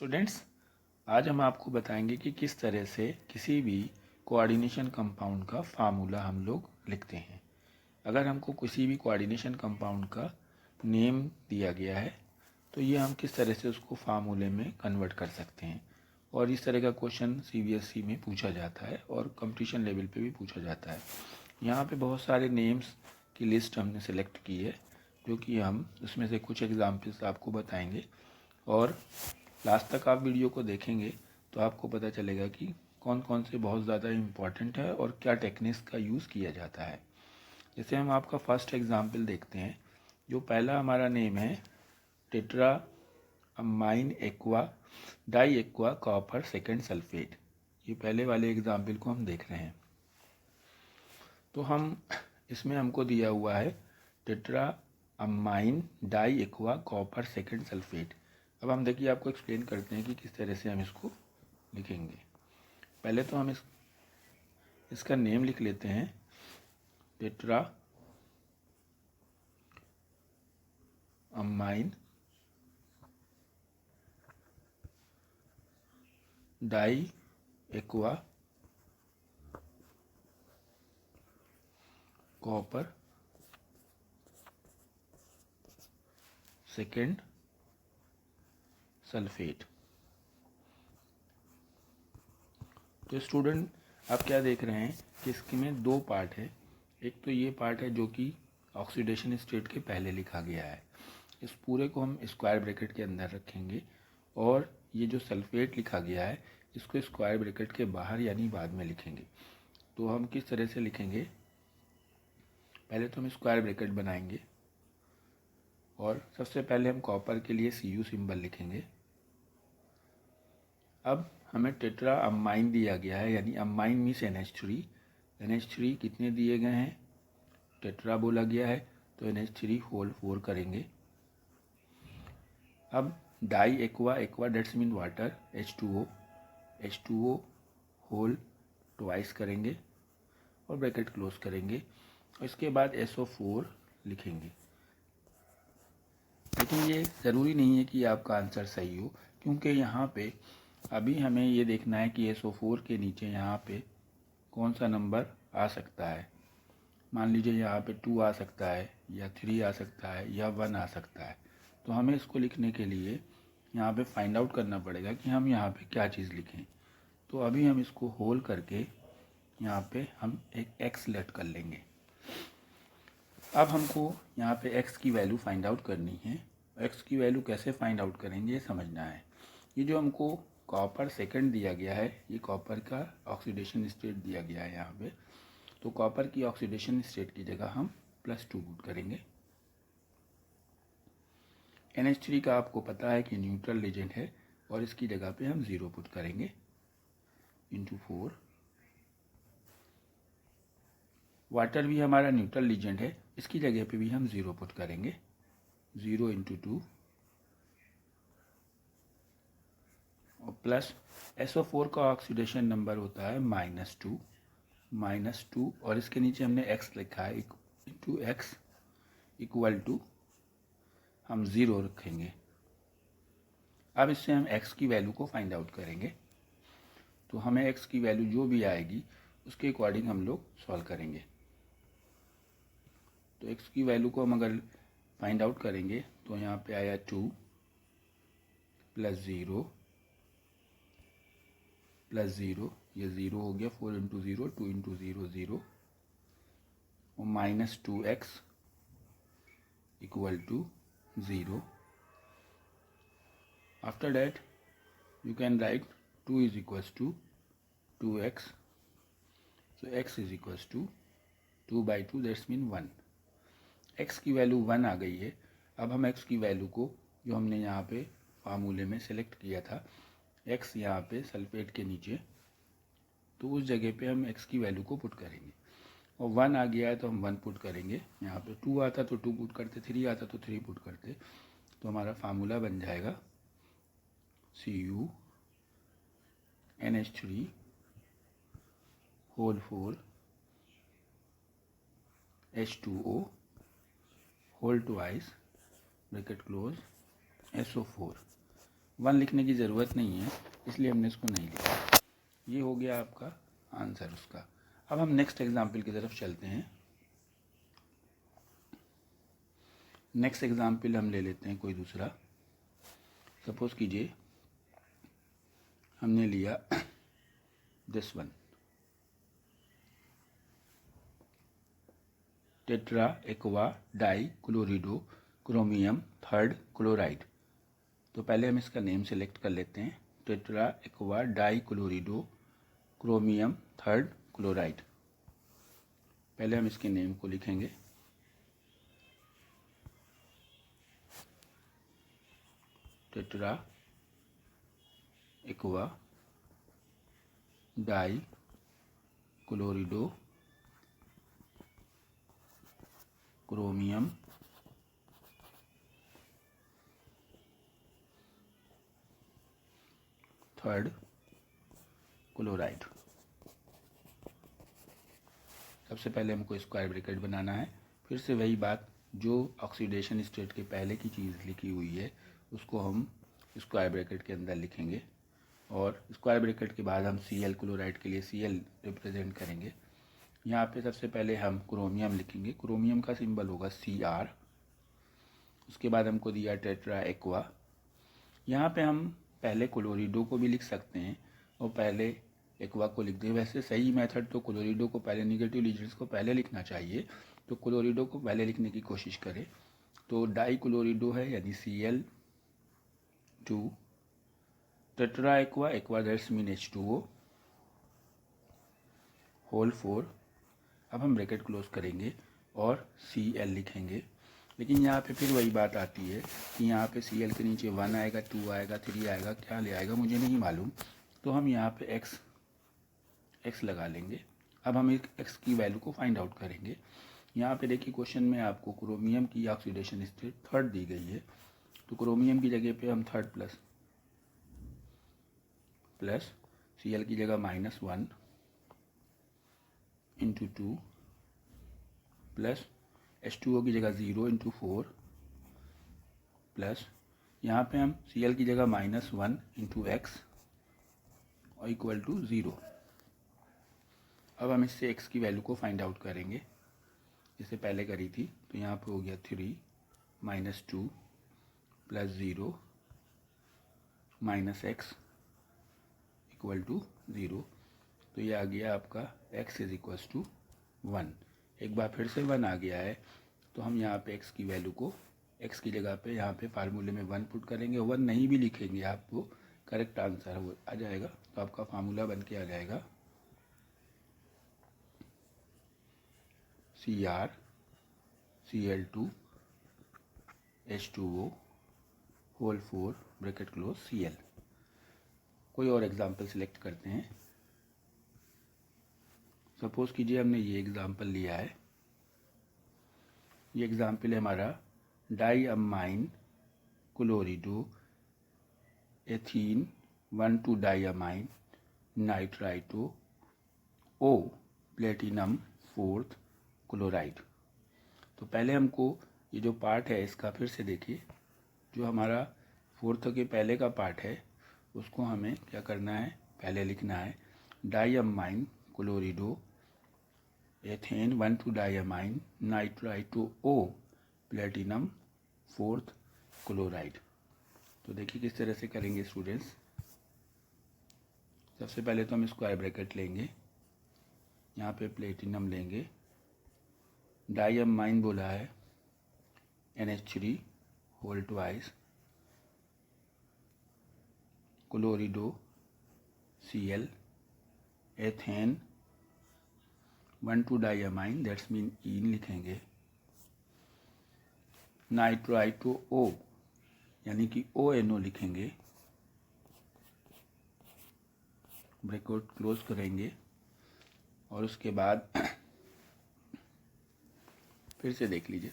Students, आज हम आपको बताएंगे कि किस तरह से किसी भी कोऑर्डिनेशन कंपाउंड का फार्मूला हम लोग लिखते हैं। अगर हमको किसी भी कोऑर्डिनेशन कंपाउंड का नेम दिया गया है तो ये हम किस तरह से उसको फार्मूले में कन्वर्ट कर सकते हैं। और इस तरह का क्वेश्चन सीबीएसई में पूछा जाता है और कंपटीशन लेवल पे भी पूछा जाता है। यहाँ पे बहुत सारे नेम्स की लिस्ट हमने सेलेक्ट की है, जो कि हम उसमें से कुछ एग्जाम्पल्स आपको बताएंगे। और लास्ट तक आप वीडियो को देखेंगे तो आपको पता चलेगा कि कौन कौन से बहुत ज़्यादा इम्पॉर्टेंट है और क्या टेक्निक्स का यूज़ किया जाता है। जैसे हम आपका फर्स्ट एग्जाम्पल देखते हैं। जो पहला हमारा नेम है tetra ammine aqua di aqua copper second sulphate. ये पहले वाले एग्जाम्पल को हम देख रहे हैं। तो हम इसमें हमको दिया हुआ है tetra ammine di aqua copper second sulphate. अब हम देखिए आपको एक्सप्लेन करते हैं कि किस तरह से हम इसको लिखेंगे। पहले तो हम इसका नेम लिख लेते हैं tetra ammine di aqua copper second sulphate. तो स्टूडेंट, आप क्या देख रहे हैं कि इसमें दो पार्ट है। एक तो ये पार्ट है जो कि ऑक्सीडेशन स्टेट के पहले लिखा गया है। इस पूरे को हम स्क्वायर ब्रैकेट के अंदर रखेंगे और ये जो सल्फेट लिखा गया है इसको स्क्वायर ब्रैकेट के बाहर यानी बाद में लिखेंगे। तो हम किस तरह से लिखेंगे, पहले तो हम स्क्वायर ब्रैकेट बनाएंगे और सबसे पहले हम कॉपर के लिए Cu सिंबल लिखेंगे। अब हमें टेट्रा अमाइन दिया गया है, यानी अमाइन मीन्स NH3। NH3 कितने दिए गए हैं, टेट्रा बोला गया है तो NH3 होल 4 करेंगे। अब di aqua, aqua that's mean water, H2O whole twice करेंगे और ब्रैकेट क्लोज करेंगे और इसके बाद SO4 लिखेंगे। लेकिन ये ज़रूरी नहीं है कि आपका आंसर सही हो, क्योंकि यहाँ पे अभी हमें ये देखना है कि SO4 के नीचे यहाँ पे कौन सा नंबर आ सकता है। मान लीजिए यहाँ पे 2 आ सकता है या 3 आ सकता है या 1 आ सकता है। तो हमें इसको लिखने के लिए यहाँ पे फाइंड आउट करना पड़ेगा कि हम यहाँ पे क्या चीज़ लिखें। तो अभी हम इसको होल करके यहाँ पे हम एक x लेट कर लेंगे। अब हमको यहाँ पे x की वैल्यू फाइंड आउट करनी है। x की वैल्यू कैसे फाइंड आउट करेंगे ये समझना है। ये जो हमको कॉपर सेकंड दिया गया है, ये कॉपर का ऑक्सीडेशन स्टेट दिया गया है यहाँ पे। तो कॉपर की ऑक्सीडेशन स्टेट की जगह हम +2 पुट करेंगे। NH3 का आपको पता है कि न्यूट्रल एजेंट है और इसकी जगह पे हम 0 पुट करेंगे इंटू 4। वाटर भी हमारा न्यूट्रल एजेंट है, इसकी जगह पे भी हम 0 पुट करेंगे, 0 इंटू 2 और प्लस SO4 का ऑक्सीडेशन नंबर होता है -2 और इसके नीचे हमने x लिखा है इंटू x इक्वल टू हम 0 रखेंगे। अब इससे हम x की वैल्यू को फाइंड आउट करेंगे। तो हमें x की वैल्यू जो भी आएगी उसके अकॉर्डिंग हम लोग सॉल्व करेंगे। तो x की वैल्यू को हम अगर फाइंड आउट करेंगे तो यहाँ पे आया 2 + 0 + 0, ये 0 हो गया, 4 इंटू 0 2 इंटू 0 0 और -2x equal to 0। After that you can write 2 is equals to 2x. So x is equals to 2 by 2, that's mean 1. x की वैल्यू 1 आ गई है। अब हम x की वैल्यू को जो हमने यहाँ पे फार्मूले में सेलेक्ट किया था, x यहाँ पे सल्फेट के नीचे, तो उस जगह पे हम x की वैल्यू को पुट करेंगे। और 1 आ गया है तो हम 1 पुट करेंगे। यहाँ पे 2 आता तो 2 पुट करते, 3 आता तो 3 पुट करते। तो हमारा फार्मूला बन जाएगा Cu NH3 whole 4 H2O whole twice bracket close SO4 1 लिखने की ज़रूरत नहीं है, इसलिए हमने इसको नहीं लिखा। ये हो गया आपका आंसर उसका। अब हम नेक्स्ट एग्जाम्पल की तरफ चलते हैं। नेक्स्ट एग्जाम्पल हम ले लेते हैं कोई दूसरा। सपोज कीजिए हमने लिया this one, tetra aqua dichlorido chromium third chloride. तो पहले हम इसका नेम सेलेक्ट कर लेते हैं, tetra aqua dichlorido chromium third chloride. पहले हम इसके नेम को लिखेंगे, tetra aqua dichlorido chromium third chloride. सबसे पहले हमको स्क्वायर ब्रैकेट बनाना है। फिर से वही बात, जो ऑक्सीडेशन स्टेट के पहले की चीज़ लिखी हुई है उसको हम स्क्वायर ब्रैकेट के अंदर लिखेंगे, और स्क्वायर ब्रैकेट के बाद हम Cl क्लोराइड के लिए Cl रिप्रेजेंट करेंगे। यहाँ पे सबसे पहले हम क्रोमियम लिखेंगे, क्रोमियम का सिंबल होगा Cr। उसके बाद हमको दिया टेट्रा एक्वा। यहाँ पे हम पहले क्लोरिडो को भी लिख सकते हैं और पहले एक्वा को लिख दें। वैसे सही मेथड तो क्लोरिडो को पहले, निगेटिव लीजेंड्स को पहले लिखना चाहिए, तो क्लोरिडो को पहले लिखने की कोशिश करें। तो डाई क्लोरिडो है यानी Cl2, tetra aqua, aqua that's mean H2O whole 4। अब हम ब्रैकेट क्लोज करेंगे और Cl लिखेंगे। लेकिन यहाँ पे फिर वही बात आती है कि यहाँ पे Cl के नीचे 1 आएगा, 2 आएगा, 3 आएगा, क्या ले आएगा मुझे नहीं मालूम, तो हम यहाँ पे x लगा लेंगे। अब हम x की वैल्यू को फाइंड आउट करेंगे। यहाँ पे देखिए क्वेश्चन में आपको क्रोमियम की ऑक्सीडेशन स्टेट थर्ड दी गई है, तो क्रोमियम की जगह पे हम थर्ड प्लस Cl की जगह -1 इंटू 2 प्लस H2O की जगह 0 इंटू 4 प्लस यहाँ पे हम Cl की जगह -1 इंटू x और इक्वल टू 0। अब हम इससे x की वैल्यू को फाइंड आउट करेंगे, जैसे पहले करी थी। तो यहाँ पे हो गया 3 -2 plus 0 minus x equal to 0। तो ये आ गया आपका x इज इक्वल टू 1। एक बार फिर से 1 आ गया है, तो हम यहाँ पे x की वैल्यू को, x की जगह पे यहाँ पे फार्मूले में 1 पुट करेंगे। 1 नहीं भी लिखेंगे आपको करेक्ट आंसर आ जाएगा। तो आपका फार्मूला बन के आ जाएगा Cr Cl2 H2O whole 4 bracket close Cl। कोई और एग्जाम्पल सिलेक्ट करते हैं। सपोज कीजिए हमने ये एग्जाम्पल लिया है। ये एग्जाम्पल है हमारा diammine chlorido ethene 1,2 diammine nitrito O platinum 4th chloride. तो पहले हमको ये जो पार्ट है इसका फिर से देखिए, जो हमारा 4th के पहले का पार्ट है उसको हमें क्या करना है, पहले लिखना है diammine chlorido ethane 1,2 diammine nitrito O platinum 4th chloride. तो देखिए किस तरह से करेंगे स्टूडेंट्स। सबसे पहले तो हम स्क्वायर ब्रैकेट लेंगे, यहाँ पे प्लेटिनम लेंगे, डाईअमाइन बोला है NH3 whole twice, chlorido Cl, ethane 1,2 diammine that's mean en लिखेंगे, नाइट्राइटो O यानी कि ONO लिखेंगे, ब्रैकेट क्लोज करेंगे और उसके बाद फिर से देख लीजिए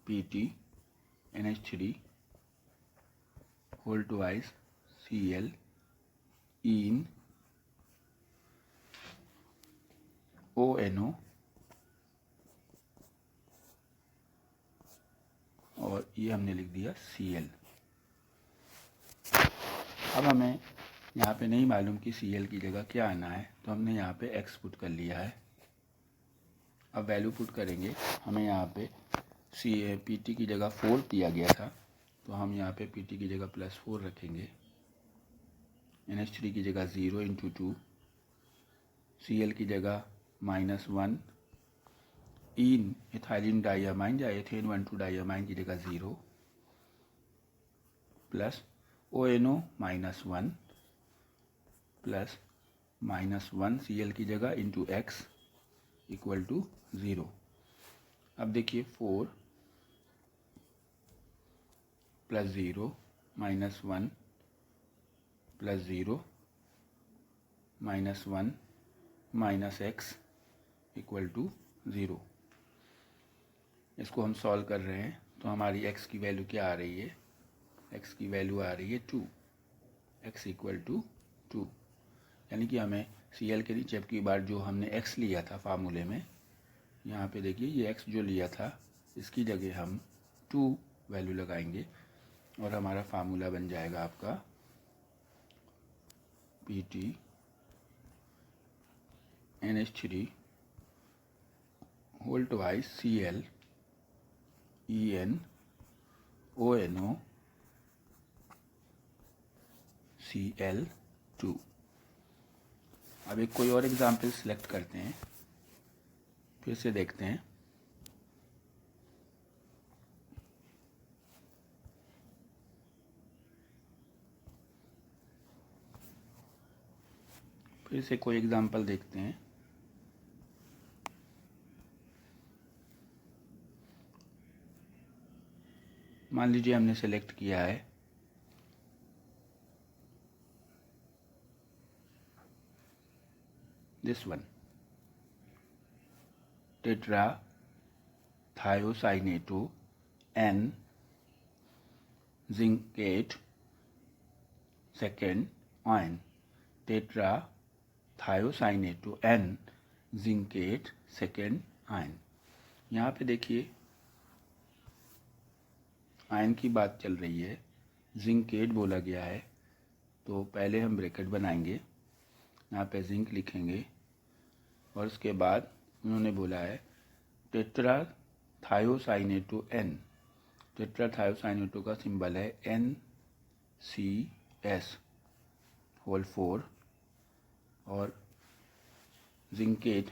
PT NH3 whole twice Cl en ONO और ये हमने लिख दिया Cl। अब हमें यहाँ पे नहीं मालूम कि Cl की जगह क्या आना है, तो हमने यहाँ पे x पुट कर लिया है। अब वैल्यू पुट करेंगे, हमें यहाँ पे Pt की जगह 4 दिया गया था, तो हम यहाँ पे Pt की जगह +4 रखेंगे। NH3 की जगह 0 × 2, Cl की जगह -1, इन इथाइलिन डाइअमाइन या एथेन 1,2 डाइअमाइन की जगह 0 प्लस ONO -1 प्लस -1 Cl की जगह इंटू x इक्वल टू 0। अब देखिए 4 plus 0 -1 plus 0 -1 minus x equal to 0। इसको हम सॉल्व कर रहे हैं तो हमारी x की वैल्यू क्या आ रही है, x की वैल्यू आ रही है 2, x इक्वल टू 2। यानी कि हमें Cl के नीचे की बार जो हमने x लिया था फार्मूले में, यहाँ पे देखिए ये x जो लिया था इसकी जगह हम 2 वैल्यू लगाएंगे और हमारा फार्मूला बन जाएगा आपका Pt NH3 whole twice Cl En ONO Cl2। अब एक कोई और एग्जाम्पल सिलेक्ट करते हैं, फिर से देखते हैं। फिर से कोई एग्जाम्पल देखते हैं। मान लीजिए हमने सेलेक्ट किया है this one, tetra thiocyanato N zincate second ion, tetra thiocyanato N zincate second ion. यहाँ पे देखिए आयन की बात चल रही है, जिंकेट बोला गया है, तो पहले हम ब्रैकेट बनाएंगे, यहाँ पे जिंक लिखेंगे और उसके बाद उन्होंने बोला है tetra thiocyanato N। Tetra thiocyanato का सिंबल है NCS होल 4 और जिंकेट।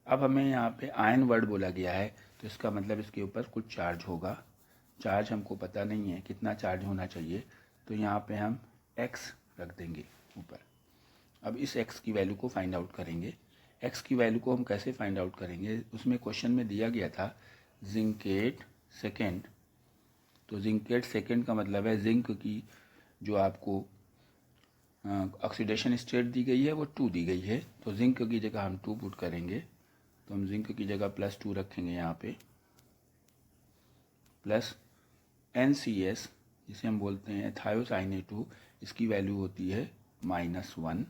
अब हमें यहाँ पे आयन वर्ड बोला गया है, तो इसका मतलब इसके ऊपर कुछ चार्ज होगा। चार्ज हमको पता नहीं है कितना चार्ज होना चाहिए, तो यहाँ पे हम x रख देंगे ऊपर। अब इस x की वैल्यू को फाइंड आउट करेंगे। x की वैल्यू को हम कैसे फाइंड आउट करेंगे, उसमें क्वेश्चन में दिया गया था जिंकेट सेकेंड, तो जिंकेट सेकेंड का मतलब है जिंक की जो आपको ऑक्सीडेशन स्टेट दी गई है वो 2 दी गई है, तो जिंक की जगह हम 2 पुट करेंगे, तो हम जिंक की जगह +2 रखेंगे यहाँ पे, प्लस NCS जिसे हम बोलते हैं थायोसाइनेटो, इसकी वैल्यू होती है -1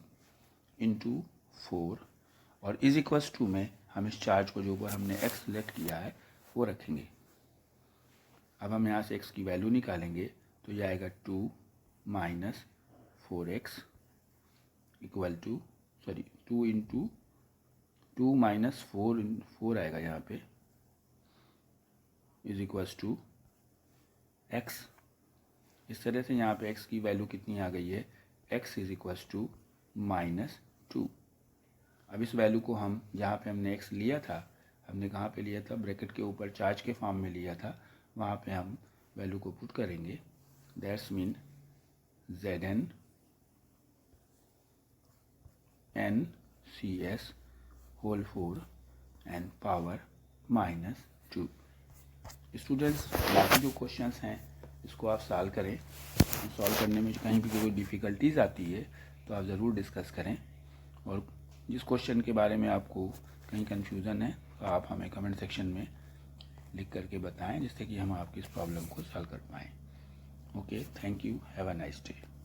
× 4 और इज इक्वल्स टू में हम इस चार्ज को जो ऊपर हमने x सिलेक्ट किया है वो रखेंगे। अब हम यहाँ से x की वैल्यू निकालेंगे तो ये आएगा 2 - 4x इक्वल टू 2 × 2 - 4 आएगा यहाँ पे इज इक्वल्स टू x। इस तरह से यहाँ पे x की वैल्यू कितनी आ गई है, x इज इक्वल्स टू -2। अब इस वैल्यू को हम जहाँ पे हमने x लिया था, हमने कहाँ पे लिया था, ब्रैकेट के ऊपर चार्ज के फॉर्म में लिया था, वहाँ पे हम वैल्यू को पुट करेंगे। That's mean Zn NCS whole 4 and power -2। Students बाकी जो क्वेश्चंस हैं इसको आप सॉल्व करें, सॉल्व करने में कहीं भी कोई डिफ़िकल्टीज आती है तो आप ज़रूर डिस्कस करें, और जिस क्वेश्चन के बारे में आपको कहीं कन्फ्यूज़न है तो आप हमें कमेंट सेक्शन में लिख करके बताएं, जिससे कि हम आपकी इस प्रॉब्लम को सॉल्व कर पाएँ। Okay, thank you, have a nice day.